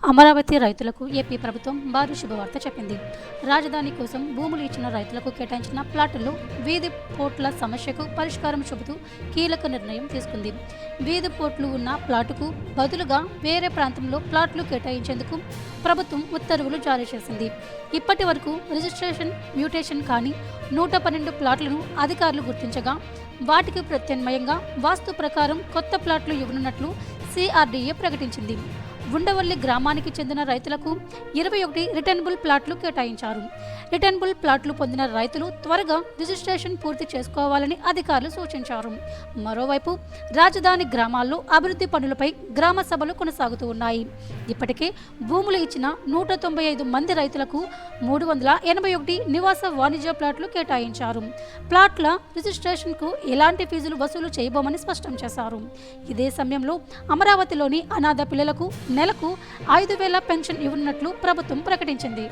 అమరావతి రైతులకు ఏపీ ప్రభుత్వం భారీ శుభవార్త చెప్పింది. రాజధాని కోసం భూములు ఇచ్చిన రైతులకు కేటాయించిన ప్లాటుల్లో వీధి పోర్ట్ల సమస్యకు పరిష్కారం చూపుతూ కీలక నిర్ణయం తీసుకుంది. వీధి పోర్ట్లు ఉన్న ప్లాటుకు బదులుగా వేరే ప్రాంతంలో ప్లాట్లు కేటాయించేందుకు ప్రభుత్వం ఉత్తర్వులు జారీ చేసింది. ఇప్పటి వరకు రిజిస్ట్రేషన్ మ్యూటేషన్ కాని 112 ప్లాట్లను అధికారులు గుర్తించగా వాటికి ప్రత్యామ్నాయంగా వాస్తు ప్రకారం కొత్త ప్లాట్లు ఇవ్వనున్నట్లు సిఆర్డీఏ ప్రకటించింది. ఉండవల్లి గ్రామానికి చెందిన రైతులకు 21 రిటర్నబుల్ ప్లాట్లు కేటాయించారు. రిటర్నబుల్ ప్లాట్లు పొందిన రైతులు త్వరగా రిజిస్ట్రేషన్ పూర్తి చేసుకోవాలని అధికారులు సూచించారు. మరోవైపు రాజధాని గ్రామాల్లో అభివృద్ధి పనులపై గ్రామ సభలు కొనసాగుతూ ఉన్నాయి. ఇప్పటికే భూములు ఇచ్చిన 195 మంది రైతులకు 381 నివాస వాణిజ్య ప్లాట్లు కేటాయించారు. ప్లాట్ల రిజిస్ట్రేషన్కు ఎలాంటి ఫీజులు వసూలు చేయబోమని స్పష్టం చేశారు. ఇదే సమయంలో అమరావతిలోని అనాథ పిల్లలకు నెలకు 5,000 పెన్షన్ ఇవ్వనున్నట్లు ప్రభుత్వం ప్రకటించింది.